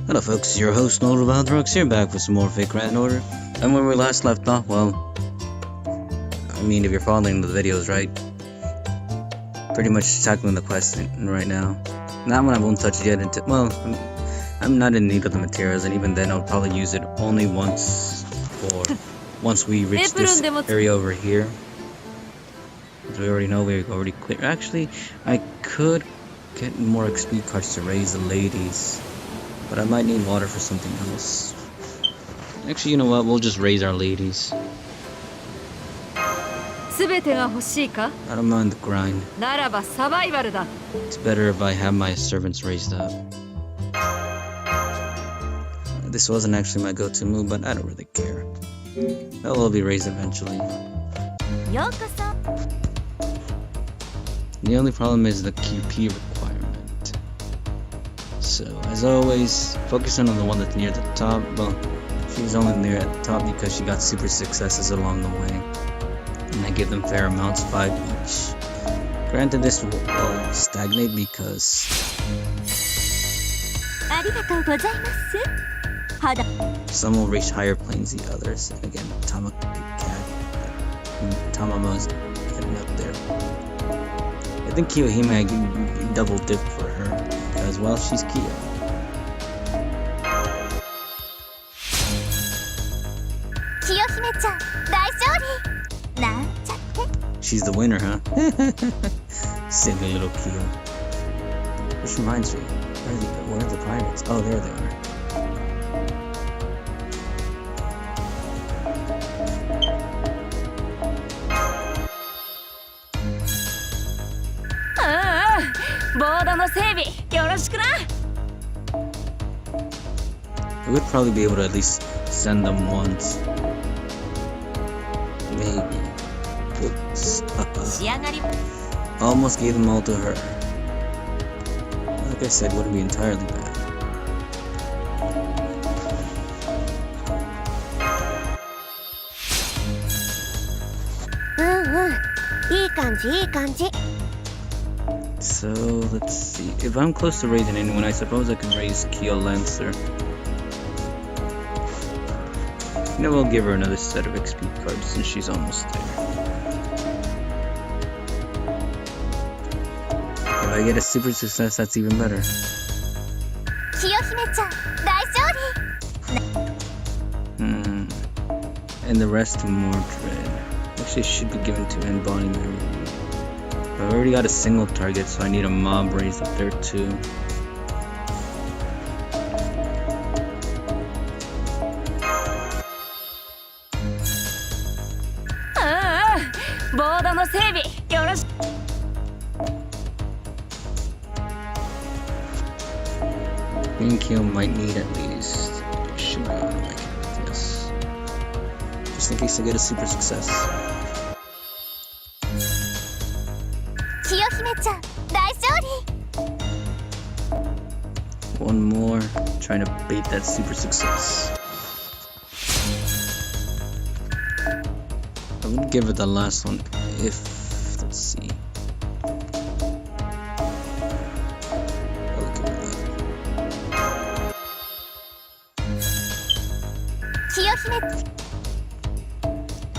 Hello folks, it's your host Noel Valdrox here, back with some more Fake Grand Order. And when we last left off, well, I mean if you're following the videos, right? Pretty much tackling the quest right now. That one I won't touch yet until, well, I'm not in need of the materials, and even then I'll probably use it only once we reach this area over here. As we already know, we're already clear. Actually, I could get more XP cards to raise the ladies, but I might need water for something else. Actually, you know what? We'll just raise our ladies. I don't mind the grind. It's better if I have my servants raised up. This wasn't actually my go-to move, but I don't really care. They'll all be raised eventually. The only problem is the QP requirement. So, as always, focusing on the one that's near the top. Well, she's only near at the top because she got super successes along the way. And I give them fair amounts, 5 each. Granted, this will stagnate because some will reach higher planes than others. And again, Tamama's getting up there. I think Kiyohime I double dip for her because, well, she's Kiyo. She's the winner, huh? Silly little Kiyo. Which reminds me, where are the pirates? Oh, there they are. I would probably be able to at least send them once. Maybe. Oops. Almost gave them all to her. Like I said, wouldn't be entirely bad. So, let's see. If I'm close to raising anyone, I suppose I can raise Kiyo Lancer. You know, we'll give her another set of XP cards since she's almost there. If I get a super success, that's even better. And the rest to Mordred. Actually, it should be given to Embodiment. I've already got a single target, so I need a mob raised up there too. I think Kiyo might need at least. Should be like this. Just in case I get a super success. One more, trying to bait that super success. I would give it the last one if, let's see. I'll give it that.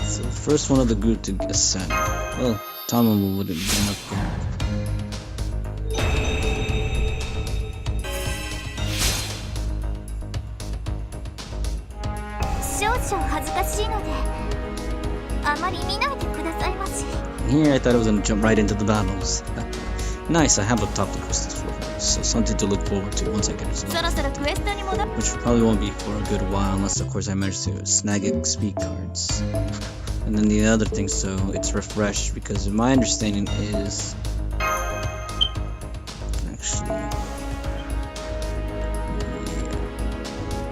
So first one of the group to ascend. Well, Tamamo wouldn't be enough there. Here I thought I was gonna jump right into the battles. Nice, I have topped the crystals for her, so something to look forward to once I get it. Which probably won't be for a good while, unless of course I manage to snag XP cards. And then the other thing, so it's refreshed, because my understanding is actually,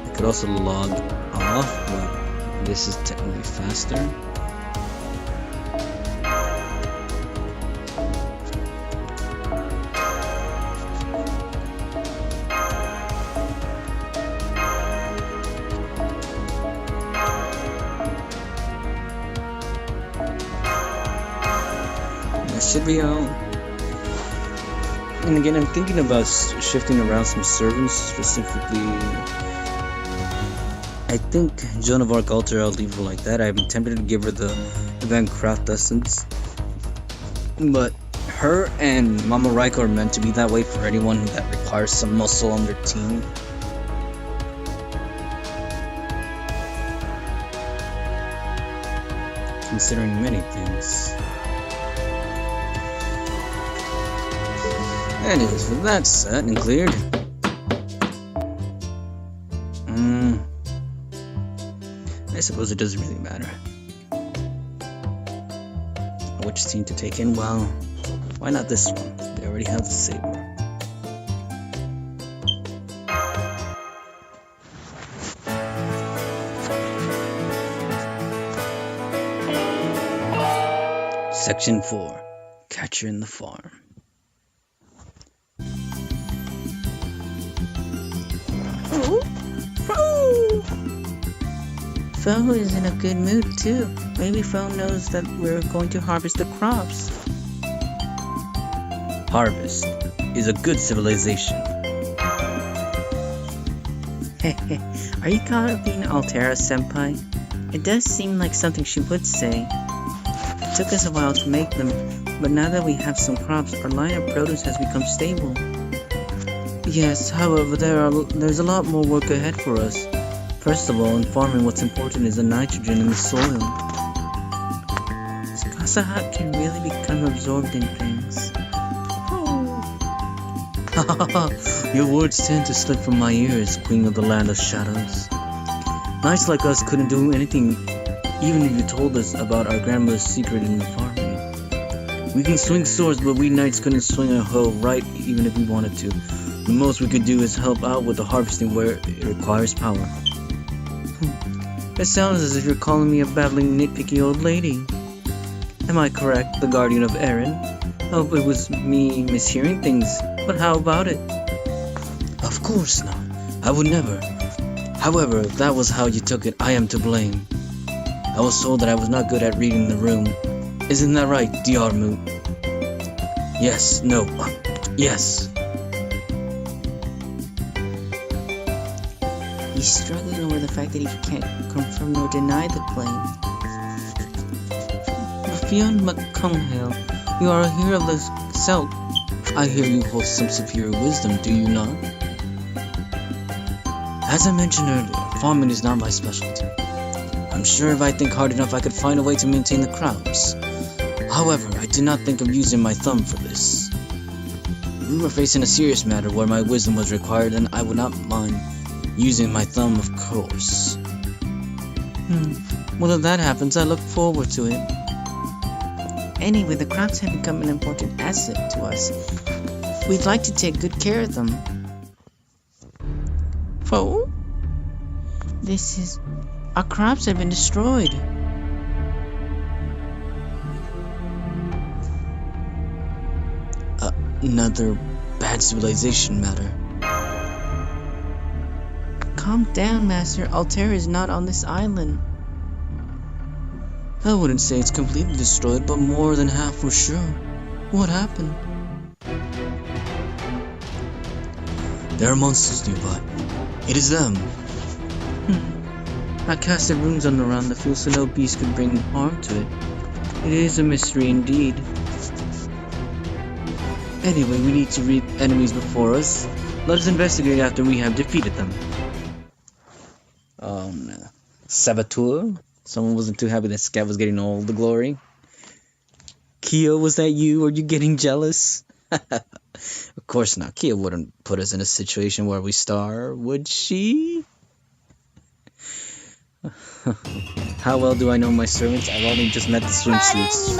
I could also log off, but this is technically faster. That should be all. And again, I'm thinking about shifting around some servants, specifically. I think Joan of Arc altar, I'll leave her like that. I'm tempted to give her the event craft essence, but her and Mama Raiko are meant to be that way for anyone that requires some muscle on their team. Considering many things. Anyways, with that set and cleared, I suppose it doesn't really matter which team to take in. Well, why not this one? They already have the saber. Section 4, Catcher in the Farm. Fo is in a good mood too. Maybe Fo knows that we're going to harvest the crops. Harvest is a good civilization. Are you copying Altera Senpai? It does seem like something she would say. It took us a while to make them, but now that we have some crops, our line of produce has become stable. Yes, however, there's a lot more work ahead for us. First of all, in farming, what's important is the nitrogen in the soil. Kasahat can really become absorbed in things. Your words tend to slip from my ears, Queen of the Land of Shadows. Knights like us couldn't do anything, even if you told us about our grandmother's secret in the farming. We can swing swords, but we knights couldn't swing a hoe right even if we wanted to. The most we could do is help out with the harvesting where it requires power. It sounds as if you're calling me a babbling, nitpicky old lady. Am I correct, the guardian of Erin? Hope it was me mishearing things, but how about it? Of course not. I would never. However, if that was how you took it, I am to blame. I was told that I was not good at reading the room. Isn't that right, Diarmu? Yes, no, yes. He's struggling over the fact that he can't confirm nor deny the claim. Fion McConghale, you are a hero of the Celt. I hear you hold some superior wisdom, do you not? As I mentioned earlier, farming is not my specialty. I'm sure if I think hard enough I could find a way to maintain the crops. However, I did not think of using my thumb for this. If we were facing a serious matter where my wisdom was required, then I would not mind using my thumb, of course. Well, if that happens, I look forward to it. Anyway, the crops have become an important asset to us. We'd like to take good care of them. Fo? Our crops have been destroyed. Another bad civilization matter. Calm down, Master. Altera is not on this island. I wouldn't say it's completely destroyed, but more than half for sure. What happened? There are monsters nearby. It is them. I casted runes on the round the field so no beast could bring harm to it. It is a mystery indeed. Anyway, we need to read enemies before us. Let us investigate after we have defeated them. Oh no. Saboteur? Someone wasn't too happy that Scat was getting all the glory. Kia, was that you? Are you getting jealous? Of course not. Kia wouldn't put us in a situation where we starve, would she? How well do I know my servants? I've only just met the swimsuits.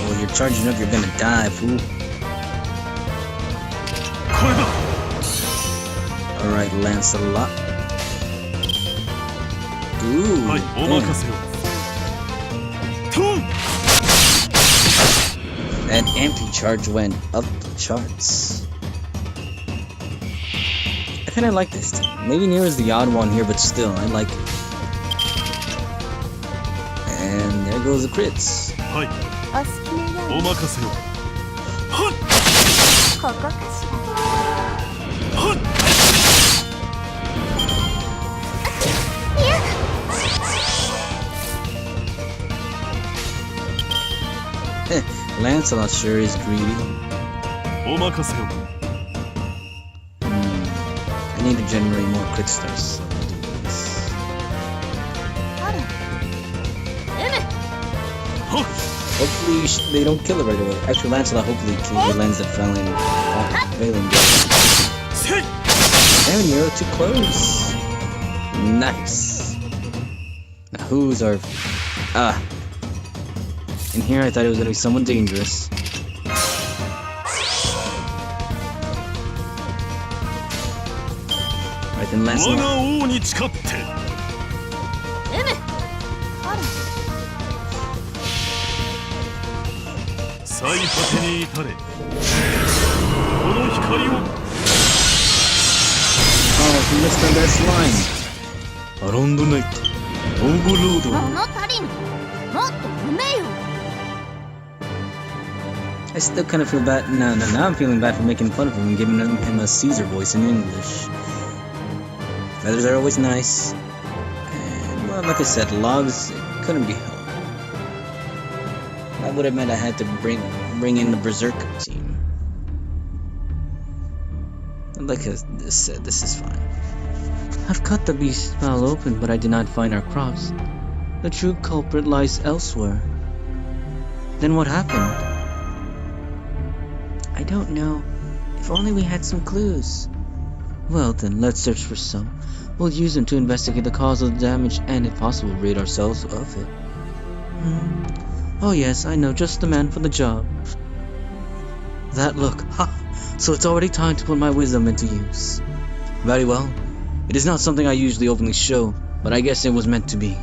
Well, you're charging up, you're gonna die, fool. Alright, Lancelot. Ooh, damn. That anti-charge went up the charts. I kinda like this team. Maybe Nero's the odd one here, but still, I like it. And there goes the crits. Lancelot sure is greedy. I need to generate more crit stars, so I'll do this. Hopefully they don't kill it right away. Actually, Lancelot hopefully kills the lens that fell in. Failing. Damn, Nero, too close. Nice. Now who's our... In here I thought it was gonna be someone dangerous. Right then, Lancelot. Oh, he missed on that slime. Around the night. Overload. I still kind of feel bad. Now I'm feeling bad for making fun of him and giving him a Caesar voice in English. Feathers are always nice. And, well, like I said, logs couldn't be helped. That would have meant I had to bring in the Berserker team. Like I said, this is fine. I've cut the beast's mouth open, but I did not find our crops. The true culprit lies elsewhere. Then what happened? I don't know. If only we had some clues. Well then, let's search for some. We'll use them to investigate the cause of the damage and, if possible, rid ourselves of it. Oh yes, I know, just the man for the job. That look, ha! So it's already time to put my wisdom into use. Very well. It is not something I usually openly show, but I guess it was meant to be.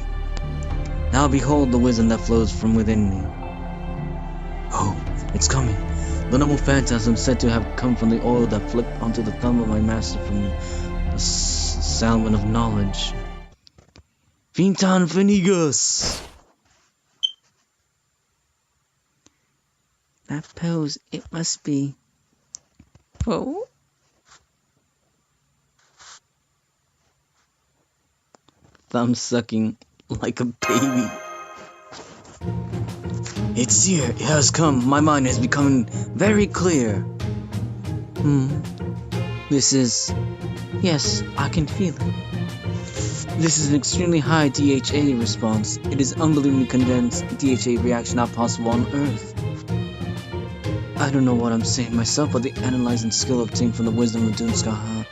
Now behold the wisdom that flows from within me. Oh, it's coming. The noble phantasm said to have come from the oil that flipped onto the thumb of my master from the salmon of knowledge. Fintan Fenigus! That pose, it must be... Oh? Thumb sucking like a baby. It's here, it has come. My mind is becoming very clear. This is... Yes, I can feel it. This is an extremely high DHA response. It is unbelievably condensed DHA reaction not possible on Earth. I don't know what I'm saying myself, but the analyzing skill obtained from the wisdom of Doomskaha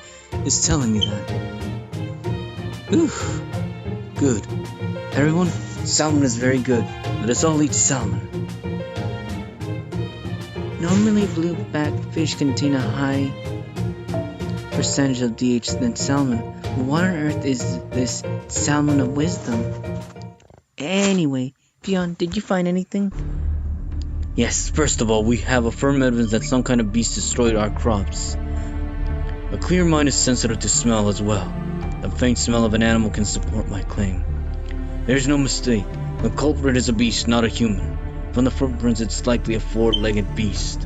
is telling me that. Oof. Good. Everyone, salmon is very good. Let us all eat salmon. Normally blueback fish contain a high percentage of DH than salmon. What on earth is this salmon of wisdom? Anyway, Pion, did you find anything? Yes, first of all, we have a firm evidence that some kind of beast destroyed our crops. A clear mind is sensitive to smell as well. The faint smell of an animal can support my claim. There's no mistake. The culprit is a beast, not a human. From the footprints, it's likely a four-legged beast.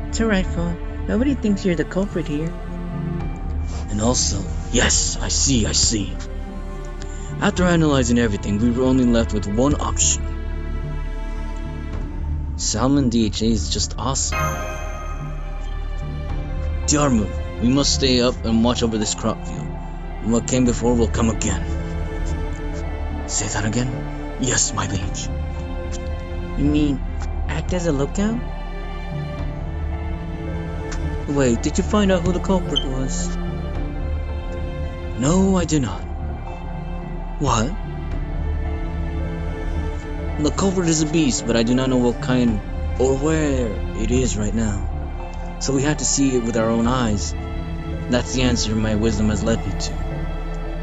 It's alright, Fo. Nobody thinks you're the culprit here. And also, yes, I see. After analyzing everything, we were only left with one option. Salmon DHA is just awesome. Diarmu, we must stay up and watch over this crop field. And what came before will come again. Say that again? Yes, my liege. You mean, act as a lookout? Wait, did you find out who the culprit was? No, I did not. What? The culprit is a beast, but I do not know what kind or where it is right now. So we have to see it with our own eyes. That's the answer my wisdom has led me to.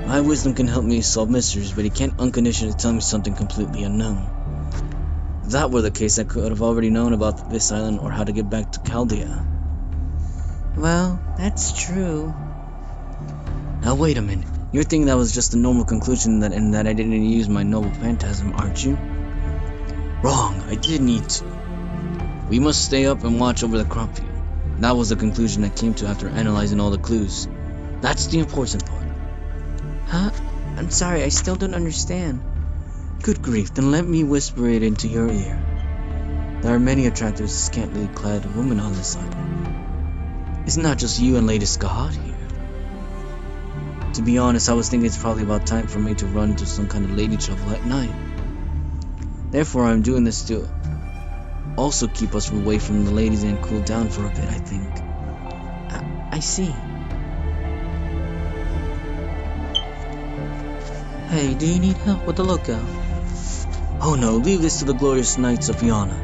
My wisdom can help me solve mysteries, but it can't unconditionally tell me something completely unknown. If that were the case, I could have already known about this island or how to get back to Chaldea. Well, that's true. Now wait a minute. You're thinking that was just a normal conclusion and that I didn't use my noble phantasm, aren't you? Wrong. I did need to. We must stay up and watch over the crop field. That was the conclusion I came to after analyzing all the clues. That's the important part. Huh? I'm sorry, I still don't understand. Good grief, then let me whisper it into your ear. There are many attractive, scantily clad women on this island. It's not just you and Lady Scott here. To be honest, I was thinking it's probably about time for me to run into some kind of lady trouble at night. Therefore, I'm doing this to also keep us away from the ladies and cool down for a bit, I think. I see. Hey, do you need help with the lookout? Oh no, leave this to the glorious Knights of Fiona.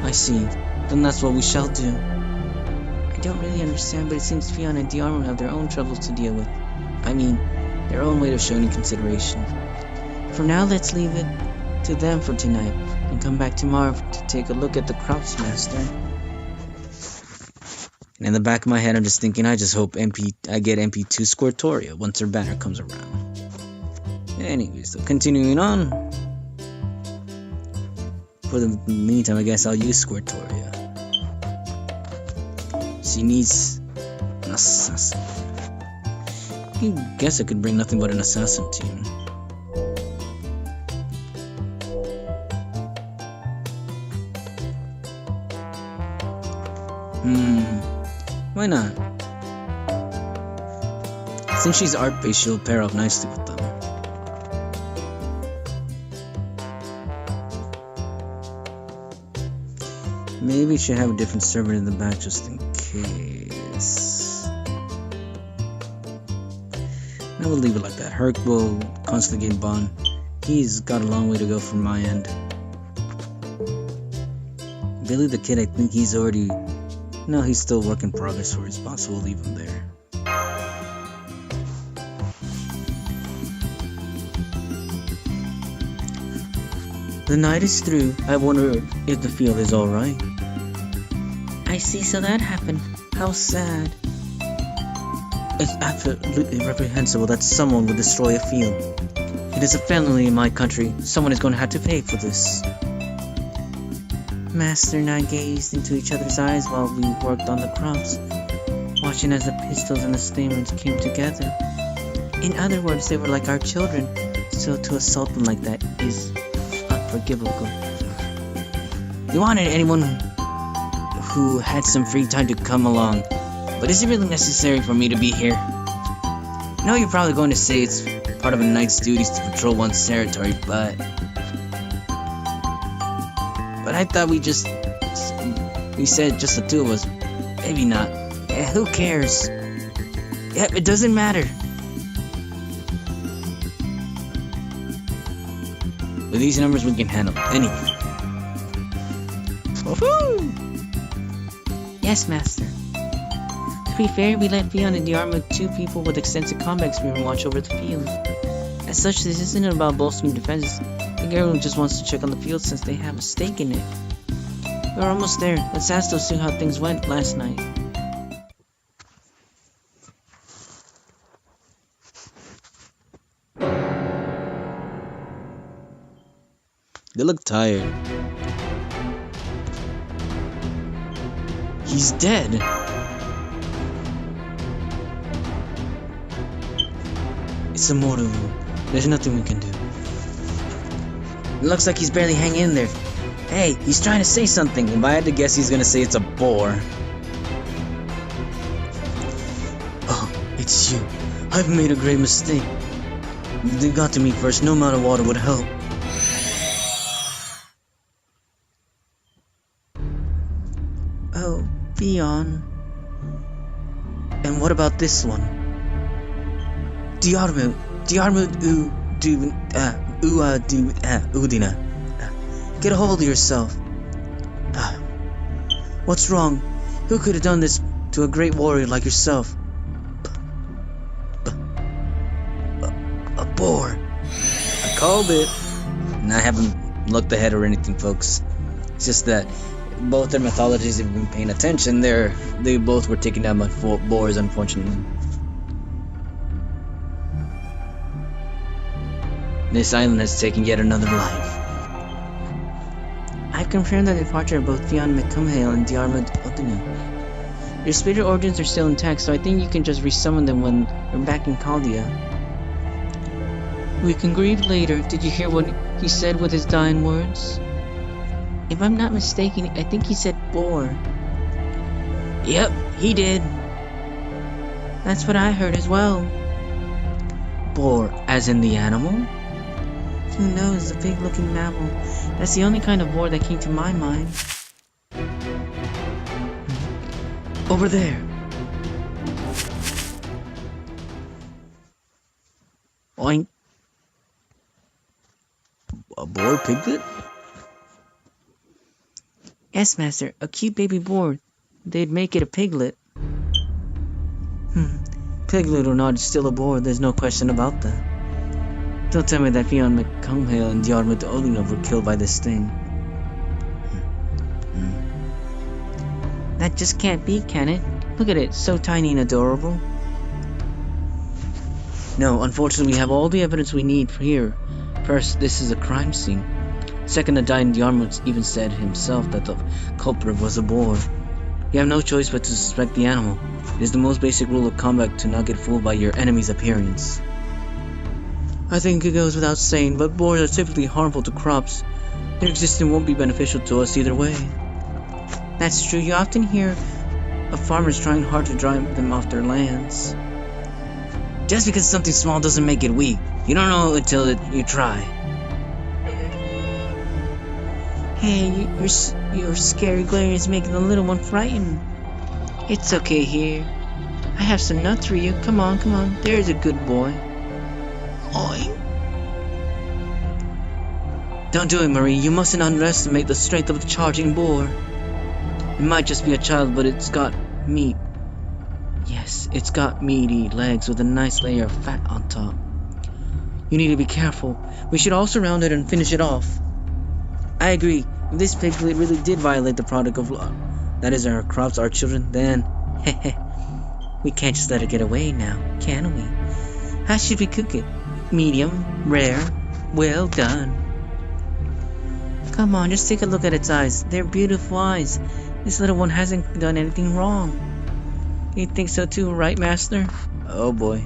I see. Then that's what we shall do. I don't really understand, but it seems Fiona and Diarmo have their own troubles to deal with. I mean, their own way of showing consideration. For now, let's leave it to them for tonight, and come back tomorrow to take a look at the crops, Master. And in the back of my head, I'm just thinking, I just hope I get MP2 Squirtoria once her banner comes around. Anyways, so continuing on. For the meantime, I guess I'll use Squirtoria. She needs an assassin. I guess I could bring nothing but an assassin team. Why not? Since she's art-based, she'll pair up nicely with them. Maybe she should have a different servant in the back just in case. I will leave it like that. Herc will constantly gain bond. He's got a long way to go from my end. Billy the Kid, I think he's already... No, he's still work in progress for his boss, so we'll leave him there. The night is through. I wonder if the field is alright. I see, so that happened. How sad. It's absolutely reprehensible that someone would destroy a field. It is a felony in my country. Someone is going to have to pay for this. Master and I gazed into each other's eyes while we worked on the crops, watching as the pistils and the stamens came together. In other words, they were like our children, so to assault them like that is unforgivable. We wanted anyone who had some free time to come along, but is it really necessary for me to be here? I know you're probably going to say it's part of a knight's duties to patrol one's territory, but I thought we said just the two of us. Maybe not. Who cares? Yep, it doesn't matter. With these numbers, we can handle anything. Woohoo! Yes, Master. To be fair, we let Fiona and Diarmo, two people with extensive combat experience, watch over the field. As such, this isn't about bolstering defenses. I think everyone just wants to check on the field since they have a stake in it. We're almost there. Let's ask those two how things went last night. They look tired. He's dead. It's a mortal wound. There's nothing we can do. It looks like he's barely hanging in there. Hey, he's trying to say something. If I had to guess, he's gonna say it's a bore. Oh, it's you. I've made a great mistake. They got to me first. No amount of water would help. Oh, Beyond. And what about this one? Diarmo Udina. Get a hold of yourself. What's wrong? Who could have done this to a great warrior like yourself? A boar. I called it. And I haven't looked ahead or anything, folks. It's just that both their mythologies, if you've been paying attention, they both were taken down by boars, unfortunately. This island has taken yet another life. I've confirmed the departure of both Fionn McCumhale and Diarmid O'Donoghue. Your spirit origins are still intact, so I think you can just resummon them when we're back in Chaldea. We can grieve later. Did you hear what he said with his dying words? If I'm not mistaken, I think he said boar. Yep, he did. That's what I heard as well. Boar, as in the animal? Who knows, a big-looking mammal. That's the only kind of boar that came to my mind. Over there. Oink. A boar piglet? Yes, Master, a cute baby boar. They'd make it a piglet. Piglet or not, it's still a boar, there's no question about that. Don't tell me that Fionn McCumhale and Diarmid O'Donoghue were killed by this thing. That just can't be, can it? Look at it, so tiny and adorable. No, unfortunately we have all the evidence we need here. First, this is a crime scene. Second, the dying Diarmid even said himself that the culprit was a boar. You have no choice but to suspect the animal. It is the most basic rule of combat to not get fooled by your enemy's appearance. I think it goes without saying, but boars are typically harmful to crops. Their existence won't be beneficial to us either way. That's true. You often hear of farmers trying hard to drive them off their lands. Just because something small doesn't make it weak. You don't know until you try. Hey, your scary glare is making the little one frightened. It's okay here. I have some nuts for you. Come on, come on. There's a good boy. Oink. Don't do it, Marie. You mustn't underestimate the strength of the charging boar. It might just be a child, but it's got meat. Yes, it's got meaty legs with a nice layer of fat on top. You need to be careful. We should all surround it and finish it off. I agree. If this piglet really did violate the product of law, that is our crops, our children, then we can't just let it get away now, can we? How should we cook it? Medium, rare, well done. Come on, just take a look at its eyes. They're beautiful eyes. This little one hasn't done anything wrong. You think so too, right, Master? Oh boy.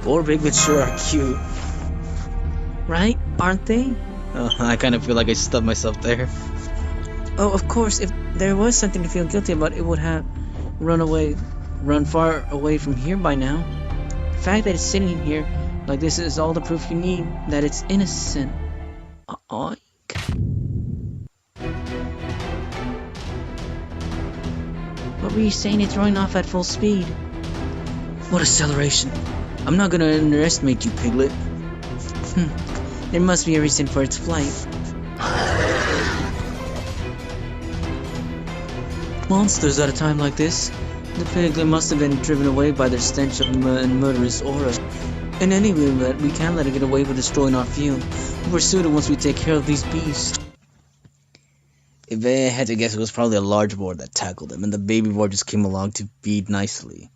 Boar piglets sure are cute. Right? Aren't they? I kind of feel like I stubbed myself there. Oh, of course, if there was something to feel guilty about, it would have run far away from here by now. The fact that it's sitting here like this is all the proof you need that it's innocent. Oink. What were you saying? It's running off at full speed. What acceleration! I'm not gonna underestimate you, piglet. There must be a reason for its flight. Monsters at a time like this. The piglet must have been driven away by their stench of murderous aura. And anyway, we can't let it get away with destroying our field. We'll pursue it once we take care of these beasts. If I had to guess, it was probably a large boar that tackled him, and the baby boar just came along to feed nicely.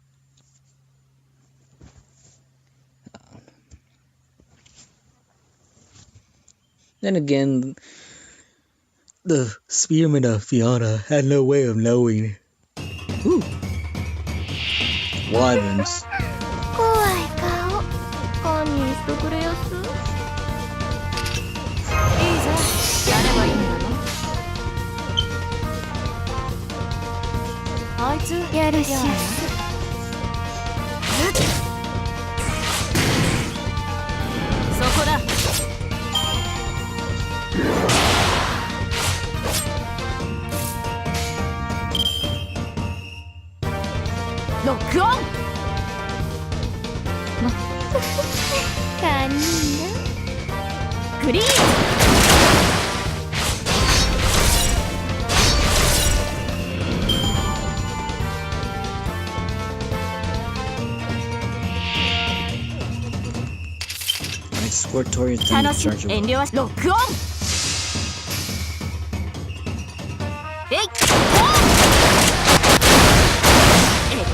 Then again, the spearman of Fiona had no way of knowing. Ooh. Wyverns. Squirtoria's done in charge of it. ロックオン。えい。エ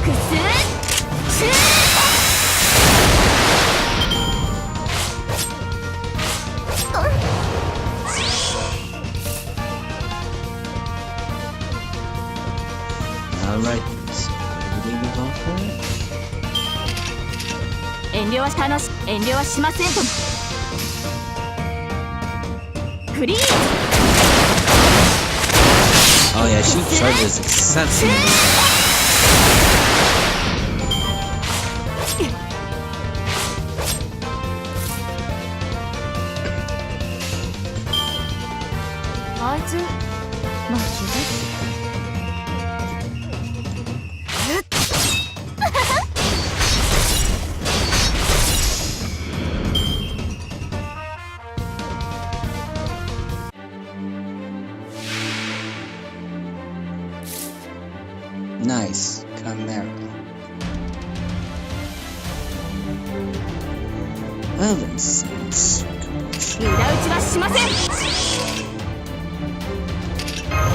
クススー。 Alright, so what do we leave off for? 遠慮はしませんとも。クリーン。 Oh yeah, she charges exceptionally. あいつ、まあ、Nice, Chimera. Well then, since 無駄打ちはしません。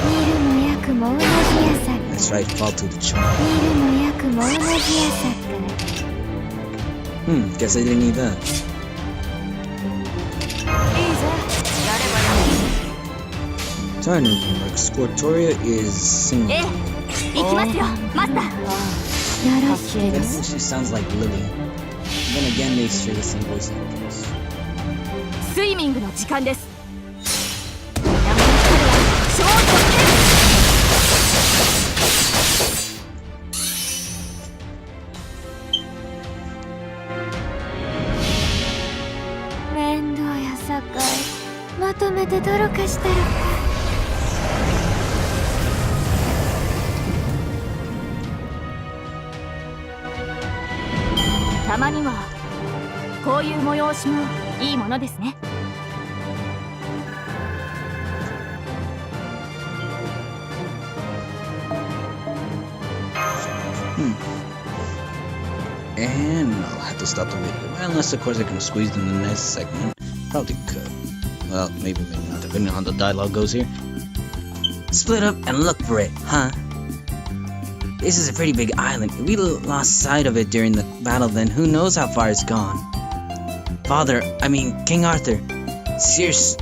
見るも焼くも同じやさっ that's right, fall to the charm. 見るも焼くも同じやさっから Guess I didn't need that. いいぜ。やればやる。 Trying to remember, Squirtoria is single. ええ、行きますよ、マスター。よろしい I で think す she sounds like Lily. Then again, they share the same voice actors. スイミングの時間です。山の彼は超特権。面倒やさかいまとめて泥かしたらたまにはこういう催しもいいものですね。And I'll have to stop the video. Unless, of course, I can squeeze in the next segment. Probably could. Well, maybe not, depending on how the dialogue goes here. Split up and look for it, huh? This is a pretty big island. If we lost sight of it during the battle, then who knows how far it's gone. King Arthur, seriously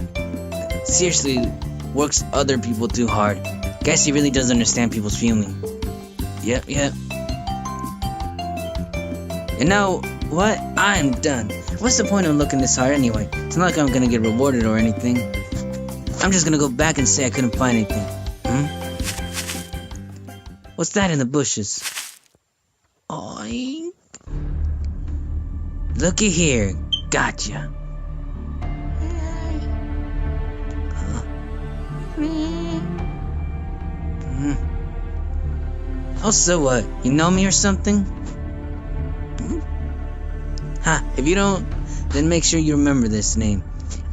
works other people too hard. Guess he really doesn't understand people's feelings. Yep. And now, what? I'm done. What's the point of looking this hard anyway? It's not like I'm gonna get rewarded or anything. I'm just gonna go back and say I couldn't find anything. What's that in the bushes? Oink. Looky here. Gotcha. Oh, so what? You know me or something? If you don't, then make sure you remember this name.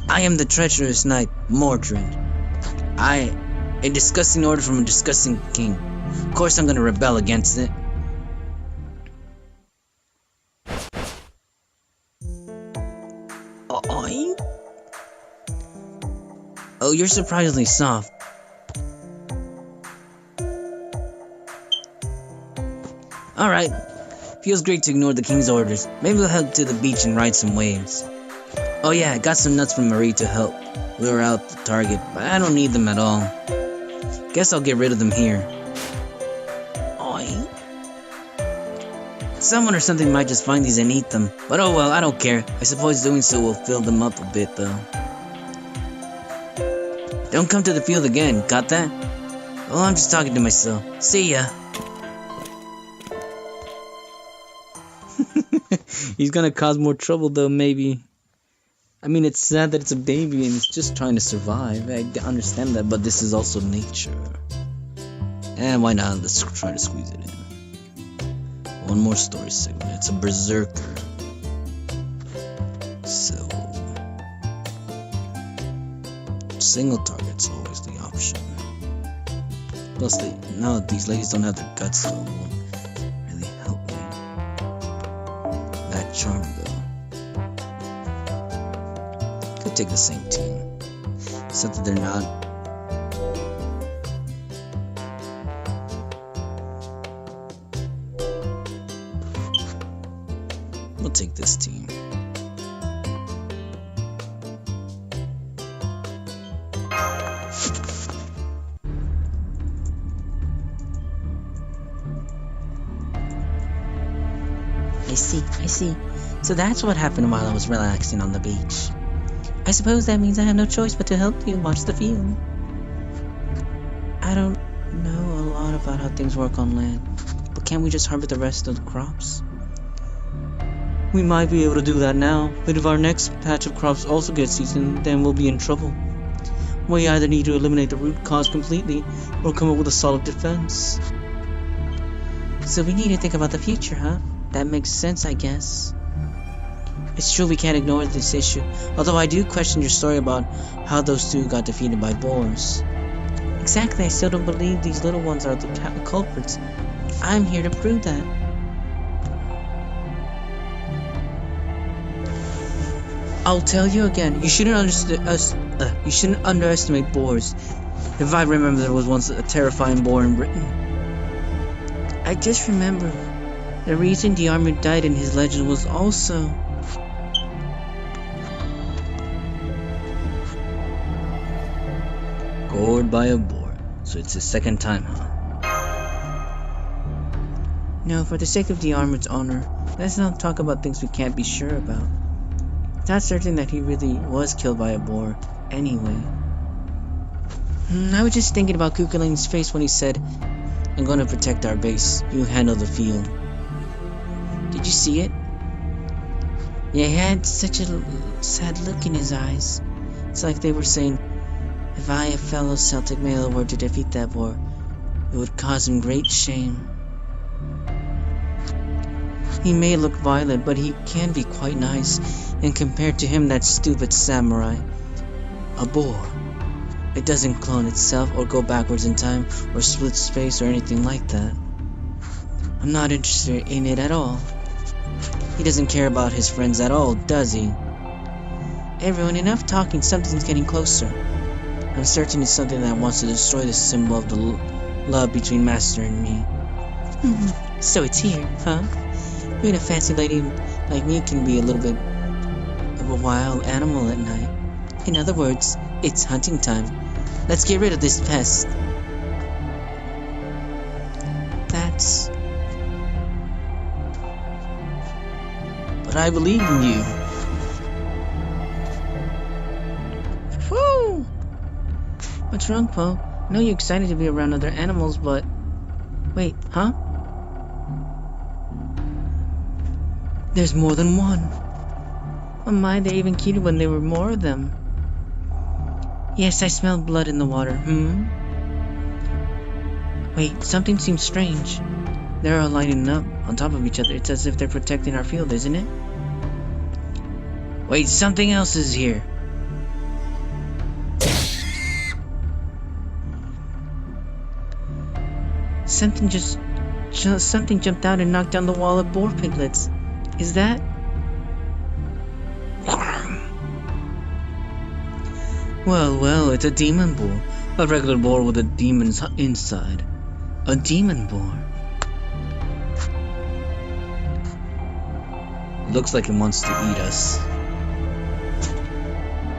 I am the treacherous knight, Mordred. A disgusting order from a disgusting king. Of course I'm gonna rebel against it. Oink. Oh, you're surprisingly soft. Alright. Feels great to ignore the king's orders. Maybe we'll head to the beach and ride some waves. Oh yeah, I got some nuts from Marie to help lure out the target, but I don't need them at all. Guess I'll get rid of them here. Oink. Someone or something might just find these and eat them, but oh well, I don't care. I suppose doing so will fill them up a bit though. Don't come to the field again, got that? Well, I'm just talking to myself. See ya. He's gonna cause more trouble though, maybe. I mean, it's sad that it's a baby and it's just trying to survive. I understand that, but this is also nature. And why not? Let's try to squeeze it in. One more story segment. It's a berserker. So, single target's always the option. Plus, now these ladies don't have the guts, so it won't really help me. That charm, though. take the same team. Except that they're not. We'll take this team. I see. So that's what happened while I was relaxing on the beach. I suppose that means I have no choice but to help you watch the field. I don't know a lot about how things work on land, but can't we just harvest the rest of the crops? We might be able to do that now, but if our next patch of crops also gets eaten, then we'll be in trouble. We either need to eliminate the root cause completely, or come up with a solid defense. So we need to think about the future, huh? That makes sense, I guess. It's true we can't ignore this issue, although I do question your story about how those two got defeated by boars. Exactly, I still don't believe these little ones are the culprits. I'm here to prove that. I'll tell you again, you shouldn't underestimate boars. If I remember, there was once a terrifying boar in Britain. I just remember the reason the armor died in his legend was also Gored by a boar. So it's his second time, huh? No, for the sake of the armored's honor, let's not talk about things we can't be sure about. It's not certain that he really was killed by a boar, anyway. I was just thinking about Kukuling's face when he said, "I'm gonna protect our base, you handle the field." Did you see it? Yeah, he had such a sad look in his eyes. It's like they were saying, if I, a fellow Celtic male, were to defeat that boar, it would cause him great shame. He may look violent, but he can be quite nice, and compared to him, that stupid samurai, a boar, it doesn't clone itself or go backwards in time or split space or anything like that. I'm not interested in it at all. He doesn't care about his friends at all, does he? Everyone, enough talking, something's getting closer. I'm certain it's something that wants to destroy the symbol of the love between Master and me. So it's here, huh? Even a fancy lady like me can be a little bit of a wild animal at night. In other words, it's hunting time. Let's get rid of this pest. That's... But I believe in you. Whew! What's wrong, Poe? I know you're excited to be around other animals, but... Wait, huh? There's more than one. Oh my, they even cuter when there were more of them. Yes, I smelled blood in the water. Wait, something seems strange. They're all lining up on top of each other. It's as if they're protecting our field, isn't it? Wait, something else is here. Something jumped out and knocked down the wall of boar piglets. Is that? Well, it's a demon boar. A regular boar with a demon's inside. A demon boar. Looks like it wants to eat us.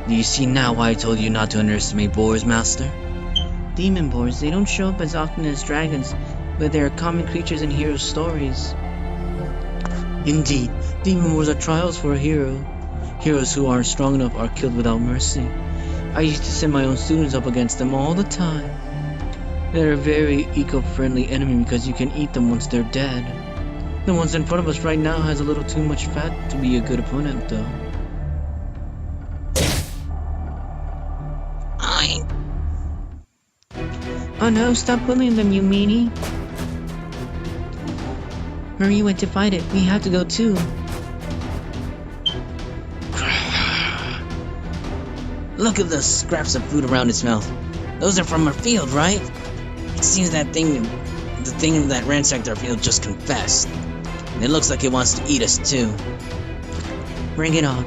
Do you see now why I told you not to underestimate boars, Master? Demon boars, they don't show up as often as dragons, but they are common creatures in hero stories. Indeed, demon boars are trials for a hero. Heroes who aren't strong enough are killed without mercy. I used to send my own students up against them all the time. They're a very eco-friendly enemy because you can eat them once they're dead. The ones in front of us right now has a little too much fat to be a good opponent, though. Oh no, stop bullying them, you meanie. Marie went to fight it. We have to go too. Look at the scraps of food around its mouth. Those are from our field, right? It seems the thing that ransacked our field just confessed. And it looks like it wants to eat us too. Bring it on.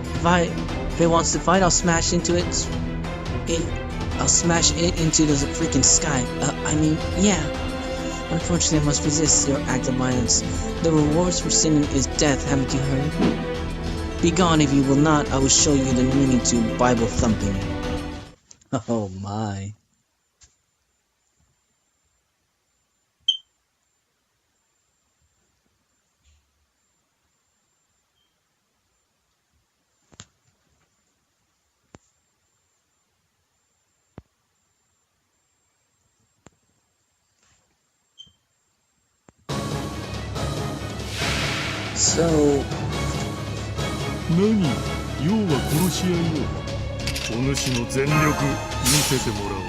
If it wants to fight, I'll smash into it. I'll smash it into the freaking sky. Yeah. Unfortunately, I must resist your act of violence. The rewards for sinning is death, haven't you heard? Be gone if you will not. I will show you the meaning to Bible thumping. Oh my. So, 何要は殺し合いをお主の全力見せてもらおう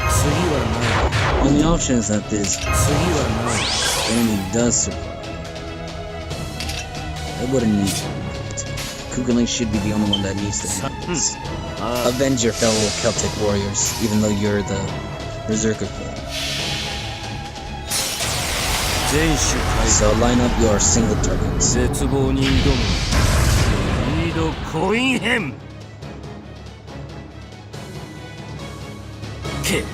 次はない Only option is that this 次はない enemy does survive. I wouldn't need to. Kugelink should be the only one that needs to handle this. Avenge your fellow Celtic warriors, even though you're the Berserker form. So line up your single targets. 絶望に挑むリードコイン編けも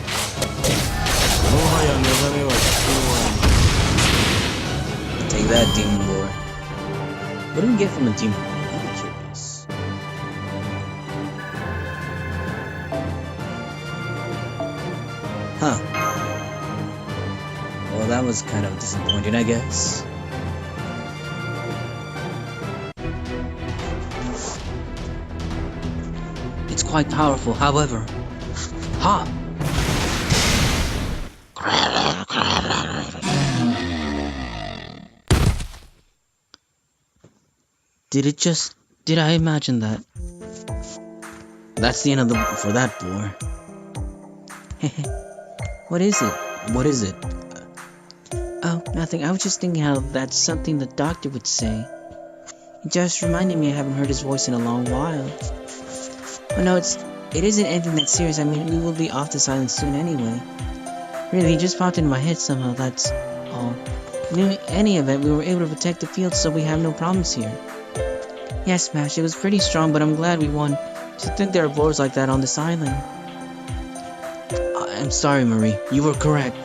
はや目覚めは必 Take that, Demon Boy. What do we get from a Demon Boy? I'm curious. Huh. Well, that was kind of disappointing, I guess. it's quite powerful, however. Ha! Did I imagine that? That's the end of for that boar. What is it? What is it? Oh, nothing. I was just thinking how that's something the doctor would say. It just reminded me I haven't heard his voice in a long while. Oh no, it isn't anything that serious. I mean, we will be off this island soon anyway. Really, it just popped into my head somehow, that's all. In any event, we were able to protect the field, so we have no problems here. Yes, Smash, it was pretty strong, but I'm glad we won. To think there are boars like that on this island. I'm sorry, Marie. You were correct.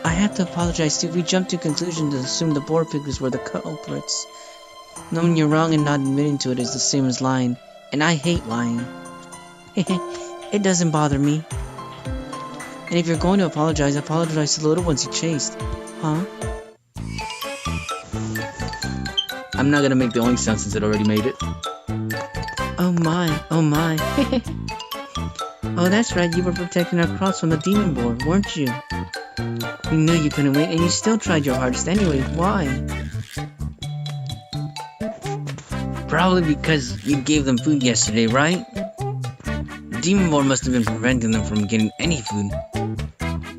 I have to apologize too. We jumped to conclusions and assumed the boar piglets were the culprits. Knowing you're wrong and not admitting to it is the same as lying, and I hate lying. It doesn't bother me. And if you're going to apologize to the little ones you chased. Huh? I'm not gonna make the oink sound since it already made it. Oh my. Oh, that's right, you were protecting our crops from the demon boar, weren't you? You knew you couldn't win, and you still tried your hardest anyway. Why? Probably because you gave them food yesterday, right? The demon boar must have been preventing them from getting any food.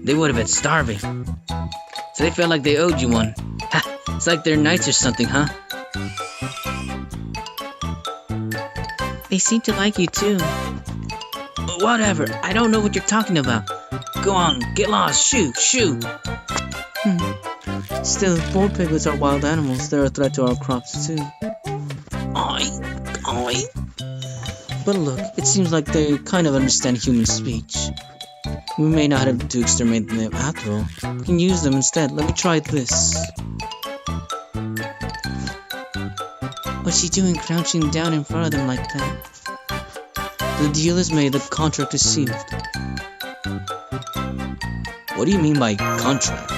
They would have been starving. So they felt like they owed you one. Ha! It's like they're knights or something, huh? They seem to like you too. Whatever, I don't know what you're talking about. Go on, get lost, shoot! Still, boar piglets are wild animals. They're a threat to our crops too. Oi! But look, it seems like they kind of understand human speech. We may not have to exterminate them after all. We can use them instead. Let me try this. What's she doing crouching down in front of them like that? The deal is made, the contract is sealed. What do you mean by contract?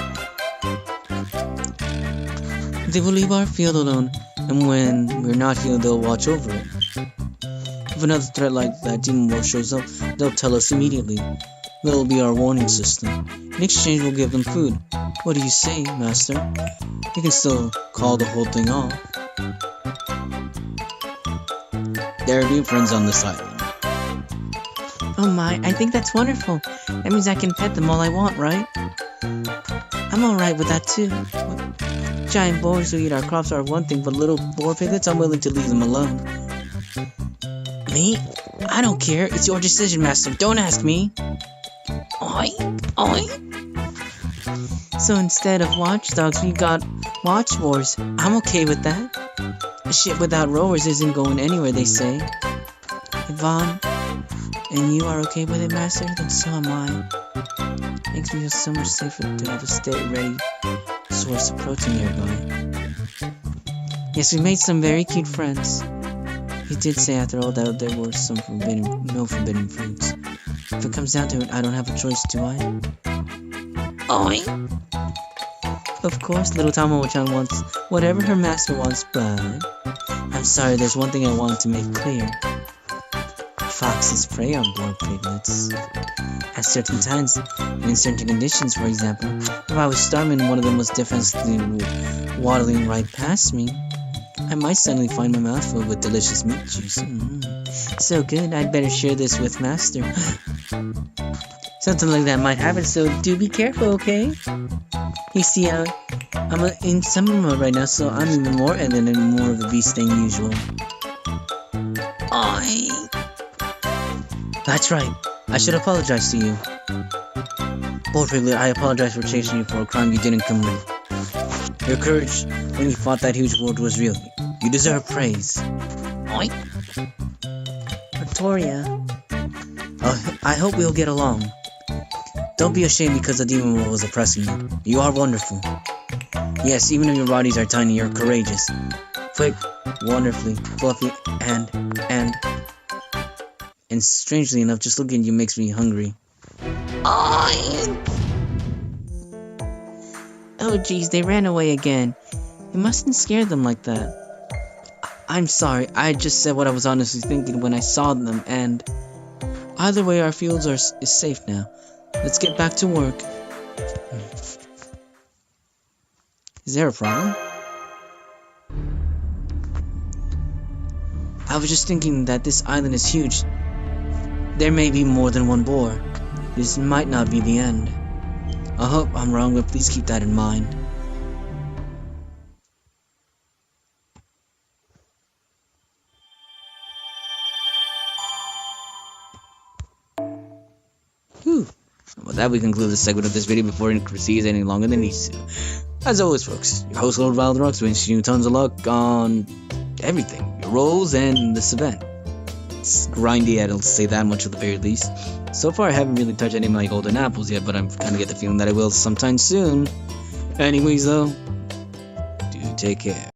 They will leave our field alone, and when we're not here, they'll watch over it. If another threat like that demon boar shows up, they'll tell us immediately. That'll be our warning system. In exchange, we'll give them food. What do you say, Master? You can still call the whole thing off. There are new friends on this island. Oh my, I think that's wonderful. That means I can pet them all I want, right? I'm alright with that too. Giant boars who eat our crops are one thing, but little boar piglets, I'm willing to leave them alone. Me? I don't care. It's your decision, Master. Don't ask me. Oi! So instead of watchdogs, we got watch boars. I'm okay with that. A ship without rowers isn't going anywhere, they say. Yvonne, and you are okay with it, Master? Then so am I. Makes me feel so much safer to have a steady, ready source of protein nearby. Yes, we made some very cute friends. He did say after all that there were no forbidden fruits. If it comes down to it, I don't have a choice, do I? Oink! Of course, little Tomo-chan wants whatever her master wants, but I'm sorry, there's one thing I wanted to make clear. Foxes prey on board piglets. At certain times, and in certain conditions, for example, if I was starving and one of them was defensively waddling right past me, I might suddenly find my mouth filled with delicious meat juice. So good, I'd better share this with Master. Something like that might happen, so do be careful, okay? You see, I'm in summer mode right now, so I'm even more elegant and more of a beast than usual. Oink! That's right, I should apologize to you. Bold Piglet, I apologize for chasing you for a crime you didn't commit. Your courage when you fought that huge wolf was real. You deserve praise. Oink! Victoria, I hope we'll get along. Don't be ashamed because the demon world was oppressing you. You are wonderful. Yes, even if your bodies are tiny, you're courageous. Quick, wonderfully, fluffy, and strangely enough, just looking at you makes me hungry. Oh geez, they ran away again. You mustn't scare them like that. I'm sorry, I just said what I was honestly thinking when I saw them, and either way our fields is safe now. Let's get back to work. Is there a problem? I was just thinking that this island is huge. There may be more than one boar. This might not be the end. I hope I'm wrong, but please keep that in mind. Whew. With that, we conclude this segment of this video before it proceeds any longer than it needs to. As always, folks, your host Lord Wild Rocks wishing you tons of luck on everything, your roles and this event. It's grindy, I'll say that much at the very least. So far, I haven't really touched any of my golden apples yet, but I'm kind of get the feeling that I will sometime soon. Anyways, though, do take care.